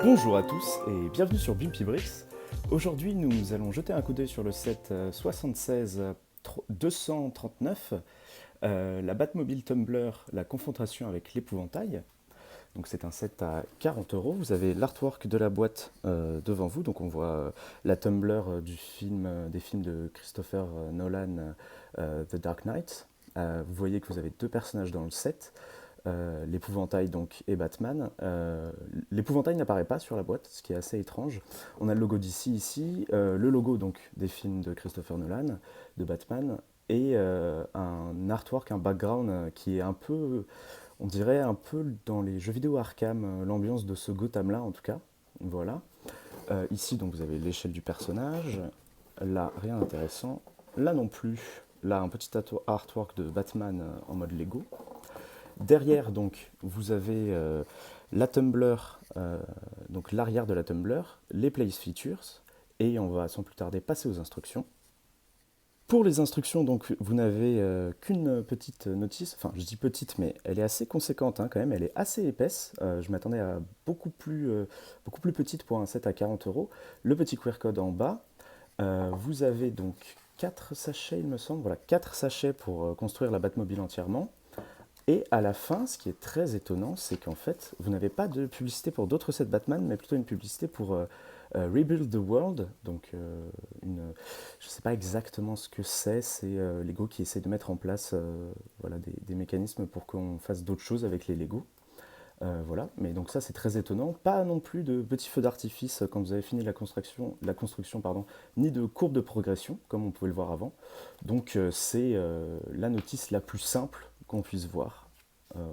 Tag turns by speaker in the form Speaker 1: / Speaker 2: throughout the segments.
Speaker 1: Bonjour à tous et bienvenue sur Bumpy Bricks. Aujourd'hui, nous allons jeter un coup d'œil sur le set 76 239, la Batmobile Tumbler, la confrontation avec l'épouvantail. Donc c'est un set à 40 €. Vous avez l'artwork de la boîte devant vous. Donc on voit la Tumbler des films de Christopher Nolan, The Dark Knight. Vous voyez que vous avez deux personnages dans le set. L'épouvantail donc et Batman. L'épouvantail n'apparaît pas sur la boîte, ce qui est assez étrange. On a le logo d'ici ici, le logo donc des films de Christopher Nolan, de Batman, et un artwork, un background qui est un peu, on dirait un peu dans les jeux vidéo Arkham, l'ambiance de ce Gotham-là en tout cas. Voilà. Ici donc vous avez l'échelle du personnage. Là rien d'intéressant. Là non plus. Là un petit artwork de Batman en mode Lego. Derrière, donc, vous avez la Tumbler, donc l'arrière de la Tumbler, les Place Features, et on va sans plus tarder passer aux instructions. Pour les instructions, donc, vous n'avez qu'une petite notice, enfin je dis petite, mais elle est assez conséquente hein, quand même, elle est assez épaisse. Je m'attendais à beaucoup plus petite pour un set à 40 €. Le petit QR code en bas. Vous avez donc 4 sachets, il me semble, voilà, 4 sachets pour construire la Batmobile entièrement. Et à la fin, ce qui est très étonnant, c'est qu'en fait, vous n'avez pas de publicité pour d'autres sets Batman, mais plutôt une publicité pour Rebuild the World. Donc, je ne sais pas exactement ce que c'est Lego qui essaie de mettre en place voilà, des mécanismes pour qu'on fasse d'autres choses avec les Lego. Voilà, mais donc ça c'est très étonnant. Pas non plus de petits feux d'artifice quand vous avez fini la construction pardon, ni de courbe de progression comme on pouvait le voir avant. Donc c'est la notice la plus simple qu'on puisse voir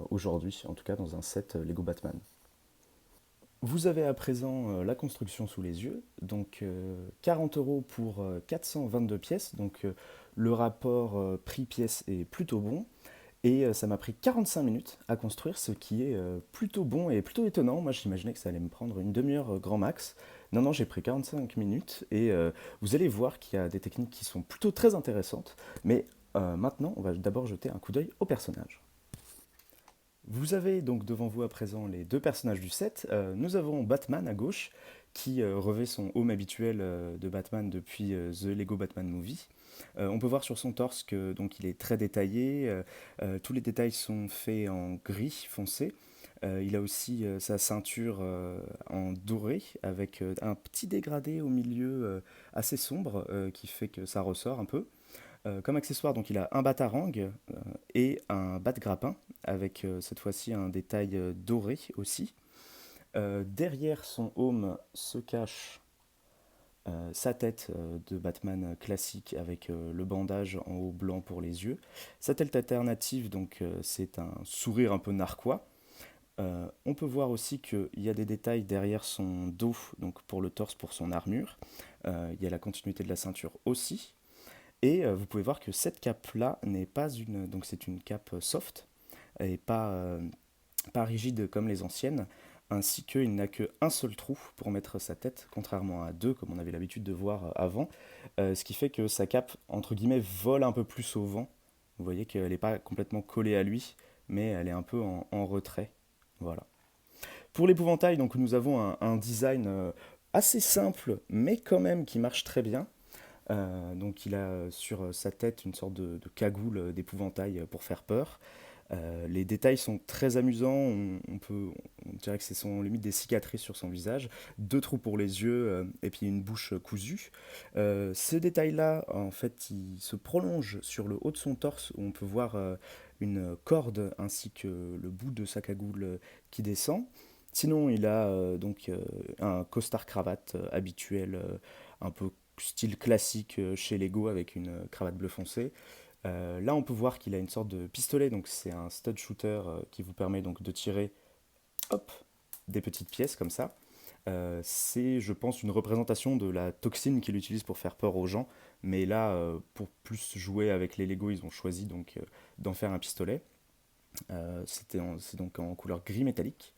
Speaker 1: aujourd'hui, en tout cas dans un set Lego Batman. Vous avez à présent la construction sous les yeux, donc 40 € pour 422 pièces, donc le rapport prix-pièce est plutôt bon. Et ça m'a pris 45 minutes à construire, ce qui est plutôt bon et plutôt étonnant. Moi, j'imaginais que ça allait me prendre une demi-heure grand max. Non, non, j'ai pris 45 minutes et vous allez voir qu'il y a des techniques qui sont plutôt très intéressantes. Mais maintenant, on va d'abord jeter un coup d'œil au personnage. Vous avez donc devant vous à présent les deux personnages du set. Nous avons Batman à gauche, qui revêt son home habituel de Batman depuis The Lego Batman Movie. On peut voir sur son torse que donc il est très détaillé. Tous les détails sont faits en gris foncé. Il a aussi sa ceinture en doré avec un petit dégradé au milieu assez sombre qui fait que ça ressort un peu. Comme accessoire, donc il a un batarang et un bat-grappin avec cette fois-ci un détail doré aussi. Derrière son home se cache sa tête de Batman classique avec le bandage en haut blanc pour les yeux. Sa tête alternative, donc c'est un sourire un peu narquois. On peut voir aussi qu'il y a des détails derrière son dos, donc pour le torse, pour son armure. Il y a la continuité de la ceinture aussi. Et vous pouvez voir que cette cape-là n'est pas une... Donc c'est une cape soft et pas rigide comme les anciennes, ainsi qu'il n'a qu'un seul trou pour mettre sa tête, contrairement à deux comme on avait l'habitude de voir avant, ce qui fait que sa cape, entre guillemets, vole un peu plus au vent. Vous voyez qu'elle n'est pas complètement collée à lui, mais elle est un peu en retrait. Voilà. Pour l'épouvantail, donc nous avons un design assez simple, mais quand même qui marche très bien. Donc il a sur sa tête une sorte de cagoule d'épouvantail pour faire peur. Les détails sont très amusants, on dirait que ce sont limite des cicatrices sur son visage, deux trous pour les yeux et puis une bouche cousue. Ce détail-là, en fait, il se prolonge sur le haut de son torse où on peut voir une corde ainsi que le bout de sa cagoule qui descend. Sinon, il a donc un costard cravate habituel, un peu style classique chez Lego avec une cravate bleu foncé. Là, on peut voir qu'il a une sorte de pistolet, donc c'est un stud shooter qui vous permet donc de tirer, hop, des petites pièces comme ça. C'est, je pense, une représentation de la toxine qu'il utilise pour faire peur aux gens, mais là, pour plus jouer avec les Lego, ils ont choisi donc d'en faire un pistolet. C'est donc en couleur gris métallique.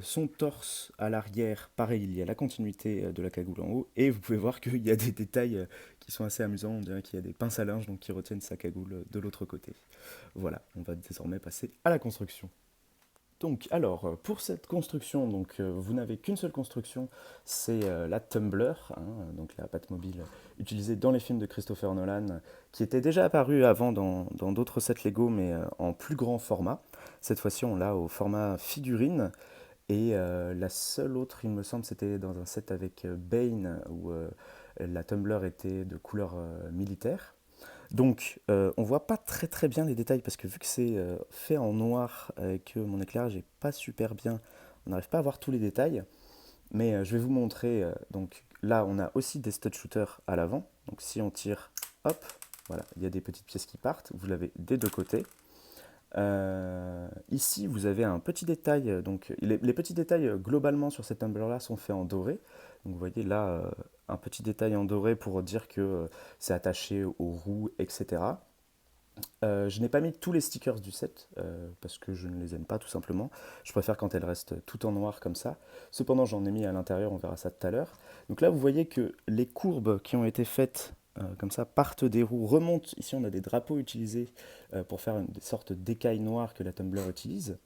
Speaker 1: Son torse à l'arrière, pareil, il y a la continuité de la cagoule en haut, et vous pouvez voir qu'il y a des détails qui sont assez amusants. On dirait qu'il y a des pinces à linge donc, qui retiennent sa cagoule de l'autre côté. Voilà, on va désormais passer à la construction. Donc, alors, pour cette construction, donc, vous n'avez qu'une seule construction, c'est la Tumbler, hein, donc la Batmobile utilisée dans les films de Christopher Nolan, qui était déjà apparue avant dans d'autres sets Lego, mais en plus grand format. Cette fois-ci, on l'a au format figurine, et la seule autre, il me semble, c'était dans un set avec Bane, où la Tumbler était de couleur militaire. Donc, on voit pas très très bien les détails parce que vu que c'est fait en noir et que mon éclairage est pas super bien, on n'arrive pas à voir tous les détails. Mais je vais vous montrer. Donc là, on a aussi des stud shooters à l'avant. Donc si on tire, hop, voilà, il y a des petites pièces qui partent. Vous l'avez des deux côtés. Ici, vous avez un petit détail. Donc les petits détails globalement sur cette tumbler-là sont faits en doré. Donc vous voyez là un petit détail en doré pour dire que c'est attaché aux roues, etc. Je n'ai pas mis tous les stickers du set parce que je ne les aime pas tout simplement. Je préfère quand elles restent tout en noir comme ça. Cependant, j'en ai mis à l'intérieur, on verra ça tout à l'heure. Donc là, vous voyez que les courbes qui ont été faites comme ça partent des roues, remontent. Ici, on a des drapeaux utilisés pour faire des sortes d'écailles noires que la Tumbler utilise.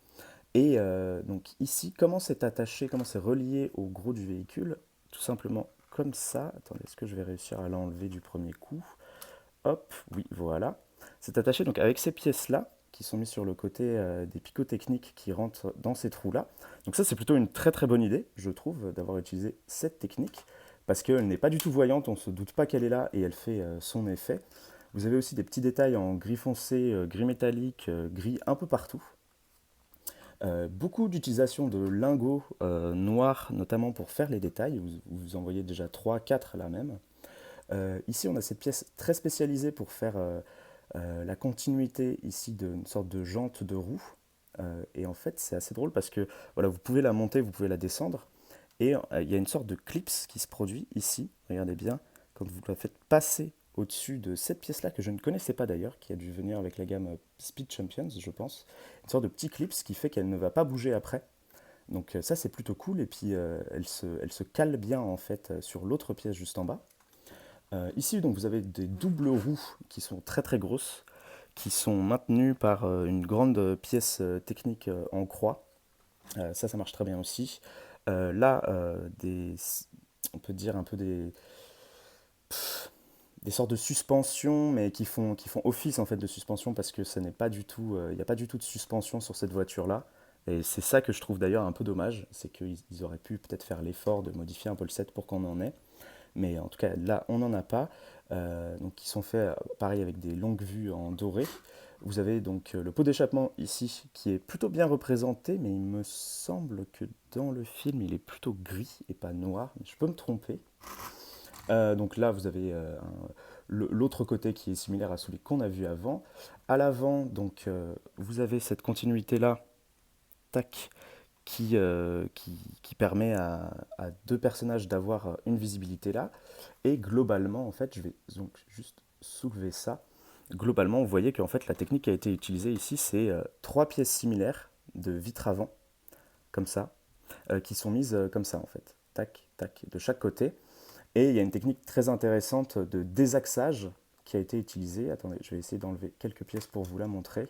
Speaker 1: Et donc ici, comment c'est attaché, comment c'est relié au gros du véhicule? Tout simplement comme ça. Attendez, est-ce que je vais réussir à l'enlever du premier coup? Hop, oui, voilà. C'est attaché donc avec ces pièces-là qui sont mises sur le côté des picots techniques qui rentrent dans ces trous-là. Donc ça, c'est plutôt une très très bonne idée, je trouve, d'avoir utilisé cette technique parce qu'elle n'est pas du tout voyante, on ne se doute pas qu'elle est là et elle fait son effet. Vous avez aussi des petits détails en gris foncé, gris métallique, gris un peu partout. Beaucoup d'utilisation de lingots noirs, notamment pour faire les détails. Vous en voyez déjà 3, 4 là même. Ici, on a cette pièce très spécialisée pour faire la continuité ici d'une sorte de jante de roue. Et en fait, c'est assez drôle parce que voilà, vous pouvez la monter, vous pouvez la descendre. Et il y a une sorte de clips qui se produit ici. Regardez bien, quand vous la faites passer au-dessus de cette pièce-là, que je ne connaissais pas d'ailleurs, qui a dû venir avec la gamme Speed Champions, je pense. Une sorte de petit clips qui fait qu'elle ne va pas bouger après. Donc ça, c'est plutôt cool. Et puis, elle se cale bien en fait sur l'autre pièce juste en bas. Ici, donc, vous avez des doubles roues qui sont très très grosses, qui sont maintenues par une grande pièce technique en croix. Ça marche très bien aussi. Là, on peut dire un peu des sortes de suspensions, mais qui font office en fait de suspension parce que ça n'est pas du tout, il n'y a pas du tout de suspension sur cette voiture-là. Et c'est ça que je trouve d'ailleurs un peu dommage, c'est qu'ils auraient pu peut-être faire l'effort de modifier un peu le set pour qu'on en ait. Mais en tout cas, là, on n'en a pas. Donc, qui sont faits pareil avec des longues vues en doré. Vous avez donc le pot d'échappement ici qui est plutôt bien représenté, mais il me semble que dans le film il est plutôt gris et pas noir. Mais je peux me tromper. Donc là, vous avez l'autre côté qui est similaire à celui qu'on a vu avant. À l'avant, donc vous avez cette continuité là, tac, qui permet à deux personnages d'avoir une visibilité là. Et globalement, en fait, je vais donc juste soulever ça. Globalement, vous voyez qu'en fait, la technique qui a été utilisée ici, c'est trois pièces similaires de vitre avant, comme ça, qui sont mises comme ça, en fait. Tac, tac, de chaque côté. Et il y a une technique très intéressante de désaxage qui a été utilisée. Attendez, je vais essayer d'enlever quelques pièces pour vous la montrer.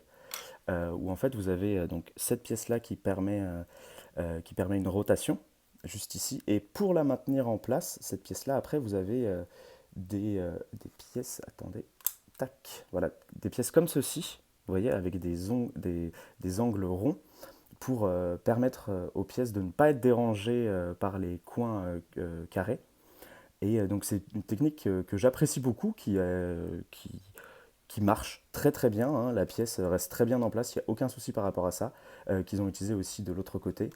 Speaker 1: Où en fait, vous avez donc cette pièce-là qui permet une rotation, juste ici. Et pour la maintenir en place, cette pièce-là, après, vous avez des pièces, attendez, tac, voilà, des pièces comme ceci, vous voyez, avec des angles ronds pour permettre aux pièces de ne pas être dérangées par les coins carrés. Et donc c'est une technique que j'apprécie beaucoup, qui marche très très bien, hein. La pièce reste très bien en place, il n'y a aucun souci par rapport à ça, qu'ils ont utilisé aussi de l'autre côté.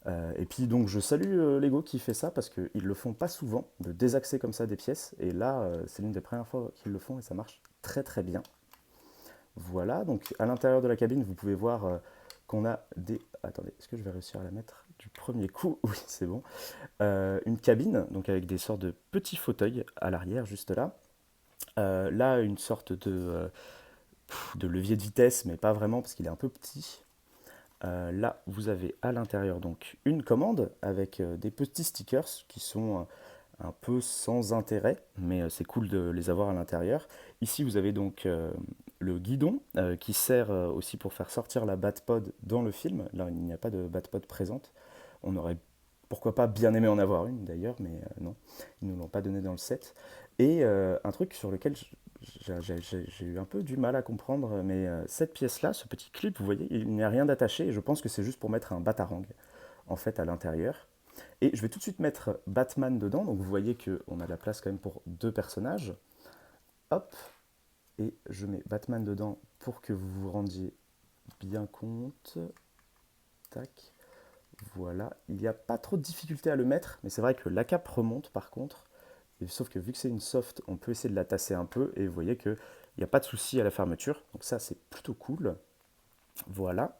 Speaker 1: Et puis donc je salue Lego qui fait ça parce qu'ils le font pas souvent, de désaxer comme ça des pièces. Et là, c'est l'une des premières fois qu'ils le font et ça marche très très bien. Voilà, donc à l'intérieur de la cabine, vous pouvez voir qu'on a des... Attendez, est-ce que je vais réussir à la mettre du premier coup? Oui, c'est bon. Une cabine, donc avec des sortes de petits fauteuils à l'arrière, juste là. Là, une sorte de levier de vitesse, mais pas vraiment parce qu'il est un peu petit. Là, vous avez à l'intérieur donc une commande avec des petits stickers qui sont un peu sans intérêt, mais c'est cool de les avoir à l'intérieur. Ici, vous avez donc le guidon qui sert aussi pour faire sortir la Batpod dans le film. Là, il n'y a pas de Batpod présente. On aurait pourquoi pas bien aimé en avoir une d'ailleurs, mais non, ils ne nous l'ont pas donné dans le set. Et un truc sur lequel j'ai eu un peu du mal à comprendre, mais cette pièce-là, ce petit clip, vous voyez, il n'y a rien d'attaché, et je pense que c'est juste pour mettre un batarang en fait à l'intérieur. Et je vais tout de suite mettre Batman dedans, donc vous voyez qu'on a de la place quand même pour deux personnages. Hop, et je mets Batman dedans pour que vous vous rendiez bien compte. Tac, voilà. Il n'y a pas trop de difficulté à le mettre, mais c'est vrai que la cape remonte par contre. Et sauf que vu que c'est une soft, on peut essayer de la tasser un peu, et vous voyez qu'il n'y a pas de souci à la fermeture. Donc ça, c'est plutôt cool. Voilà.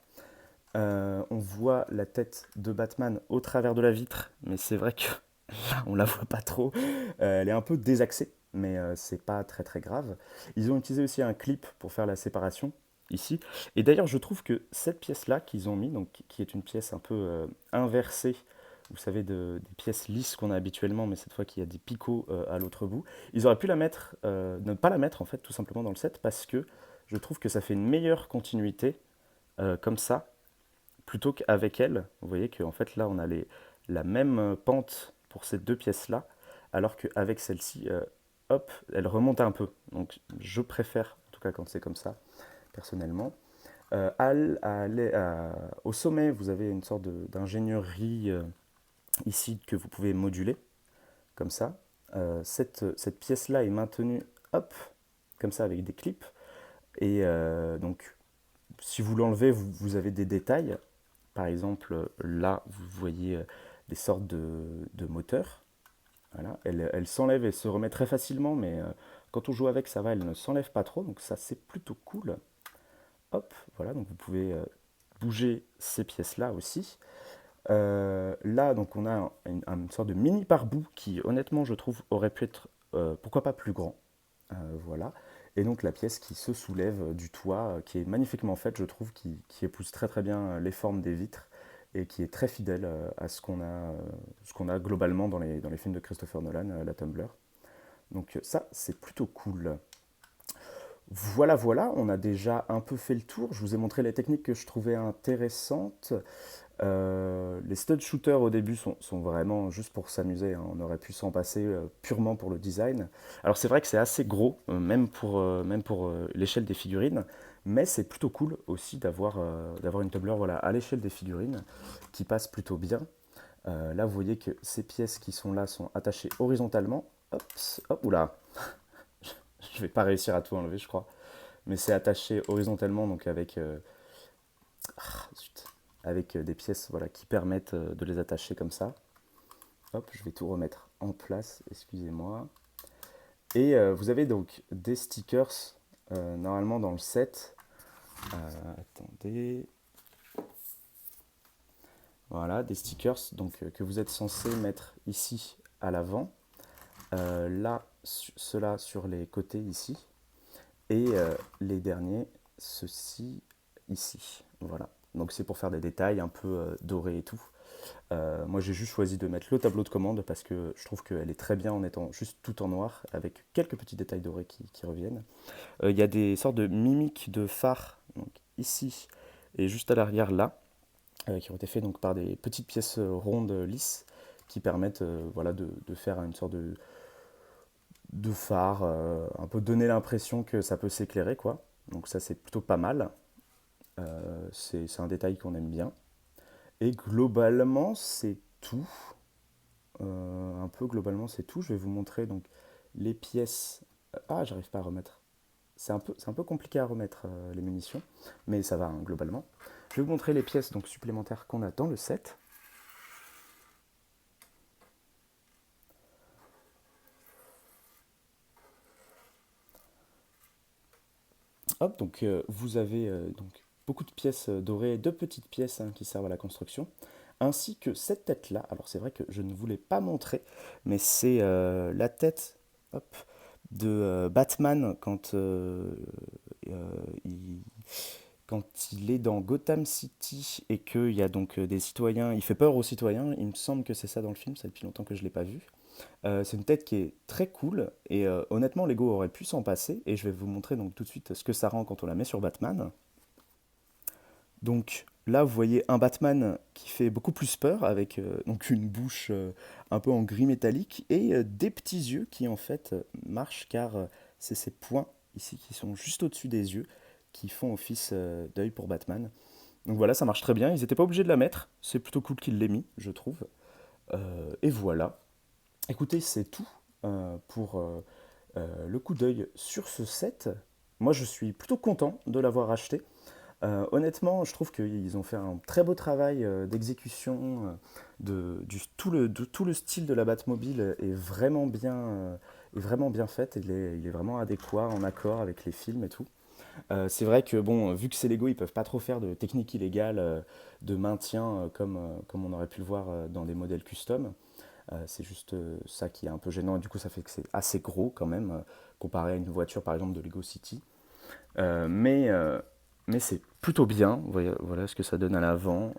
Speaker 1: On voit la tête de Batman au travers de la vitre, mais c'est vrai que là, on la voit pas trop. Elle est un peu désaxée, mais c'est pas très très grave. Ils ont utilisé aussi un clip pour faire la séparation ici. Et d'ailleurs, je trouve que cette pièce-là qu'ils ont mis, donc qui est une pièce un peu inversée, vous savez, des pièces lisses qu'on a habituellement, mais cette fois qu'il y a des picots à l'autre bout, ils auraient pu la mettre, ne pas la mettre en fait, tout simplement dans le set, parce que je trouve que ça fait une meilleure continuité comme ça plutôt qu'avec elle. Vous voyez qu'en fait là on a la même pente pour ces deux pièces-là, alors qu'avec celle-ci, hop, elle remonte un peu. Donc je préfère, en tout cas quand c'est comme ça, personnellement. Au sommet, vous avez une sorte d'ingénierie ici que vous pouvez moduler, comme ça. Cette pièce-là est maintenue, hop, comme ça avec des clips. Et donc, si vous l'enlevez, vous avez des détails. Par exemple, là, vous voyez des sortes de moteurs. Voilà. Elle s'enlève et se remet très facilement, mais quand on joue avec, ça va, elle ne s'enlève pas trop, donc ça c'est plutôt cool. Hop, voilà, donc vous pouvez bouger ces pièces-là aussi. Là, donc on a une sorte de mini pare-boue qui, honnêtement, je trouve, aurait pu être, pourquoi pas plus grand. Voilà. Et donc la pièce qui se soulève du toit, qui est magnifiquement faite, je trouve, qui épouse très très bien les formes des vitres et qui est très fidèle à ce qu'on a globalement dans les films de Christopher Nolan, la Tumblr. Donc ça, c'est plutôt cool. Voilà, voilà, on a déjà un peu fait le tour. Je vous ai montré les techniques que je trouvais intéressantes. Les stud shooters au début sont vraiment juste pour s'amuser, hein. On aurait pu s'en passer purement pour le design. Alors c'est vrai que c'est assez gros, même pour l'échelle des figurines, mais c'est plutôt cool aussi d'avoir une Tumblr voilà, à l'échelle des figurines qui passe plutôt bien. Là vous voyez que ces pièces qui sont là sont attachées horizontalement. Hop, hop, oula, je vais pas réussir à tout enlever je crois. Mais c'est attaché horizontalement donc zut, avec des pièces voilà, qui permettent de les attacher comme ça. Hop, je vais tout remettre en place, excusez-moi. Et vous avez donc des stickers normalement dans le set. Attendez. Voilà, des stickers donc, que vous êtes censé mettre ici à l'avant. Là, ceux-là sur les côtés ici. Et les derniers, ceux-ci ici. Voilà. Donc c'est pour faire des détails un peu dorés et tout. Moi j'ai juste choisi de mettre le tableau de commande parce que je trouve qu'elle est très bien en étant juste tout en noir avec quelques petits détails dorés qui reviennent. Il y a des sortes de mimiques de phare donc ici et juste à l'arrière là qui ont été faits donc par des petites pièces rondes lisses qui permettent voilà, de faire une sorte de phare, un peu donner l'impression que ça peut s'éclairer quoi. Donc ça c'est plutôt pas mal. C'est un détail qu'on aime bien. Et globalement c'est tout. Un peu globalement c'est tout. Je vais vous montrer donc les pièces. Ah, j'arrive pas à remettre. C'est un peu compliqué à remettre les munitions, mais ça va hein, globalement. Je vais vous montrer les pièces donc supplémentaires qu'on a dans le set. Hop, donc vous avez donc beaucoup de pièces dorées, deux petites pièces hein, qui servent à la construction, ainsi que cette tête-là. Alors c'est vrai que je ne vous l'ai pas montré, mais c'est la tête hop, de Batman quand il quand il est dans Gotham City et qu'il y a donc des citoyens, il fait peur aux citoyens, il me semble que c'est ça dans le film, ça fait depuis longtemps que je ne l'ai pas vu. C'est une tête qui est très cool et honnêtement Lego aurait pu s'en passer et je vais vous montrer donc tout de suite ce que ça rend quand on la met sur Batman. Donc là vous voyez un Batman qui fait beaucoup plus peur avec donc une bouche un peu en gris métallique et des petits yeux qui en fait marchent car c'est ces points ici qui sont juste au-dessus des yeux qui font office d'œil pour Batman. Donc voilà, ça marche très bien. Ils n'étaient pas obligés de la mettre. C'est plutôt cool qu'ils l'aient mis, je trouve. Et voilà. Écoutez, c'est tout pour le coup d'œil sur ce set. Moi, je suis plutôt content de l'avoir acheté. Honnêtement, je trouve qu'ils ont fait un très beau travail d'exécution. Tout le style de la Batmobile est vraiment bien fait. Il est vraiment adéquat, en accord avec les films et tout. C'est vrai que bon, vu que c'est Lego, ils peuvent pas trop faire de techniques illégales de maintien comme on aurait pu le voir dans des modèles custom. C'est juste ça qui est un peu gênant et du coup ça fait que c'est assez gros quand même comparé à une voiture par exemple de Lego City. Euh, mais euh, mais c'est plutôt bien. Voilà ce que ça donne à l'avant.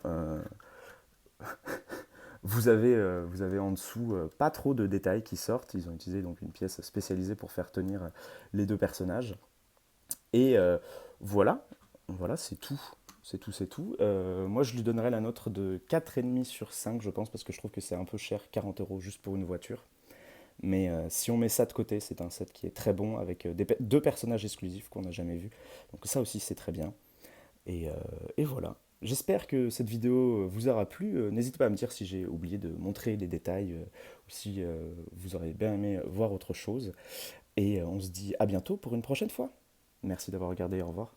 Speaker 1: Vous avez en dessous pas trop de détails qui sortent. Ils ont utilisé donc une pièce spécialisée pour faire tenir les deux personnages. Et voilà, voilà, c'est tout. C'est tout, c'est tout. Moi, je lui donnerais la note de 4,5 sur 5, je pense, parce que je trouve que c'est un peu cher, 40 euros juste pour une voiture. Mais si on met ça de côté, c'est un set qui est très bon, avec deux personnages exclusifs qu'on n'a jamais vus. Donc ça aussi, c'est très bien. Et, euh, et voilà. J'espère que cette vidéo vous aura plu. N'hésitez pas à me dire si j'ai oublié de montrer les détails ou si vous aurez bien aimé voir autre chose. Et on se dit à bientôt pour une prochaine fois. Merci d'avoir regardé, au revoir.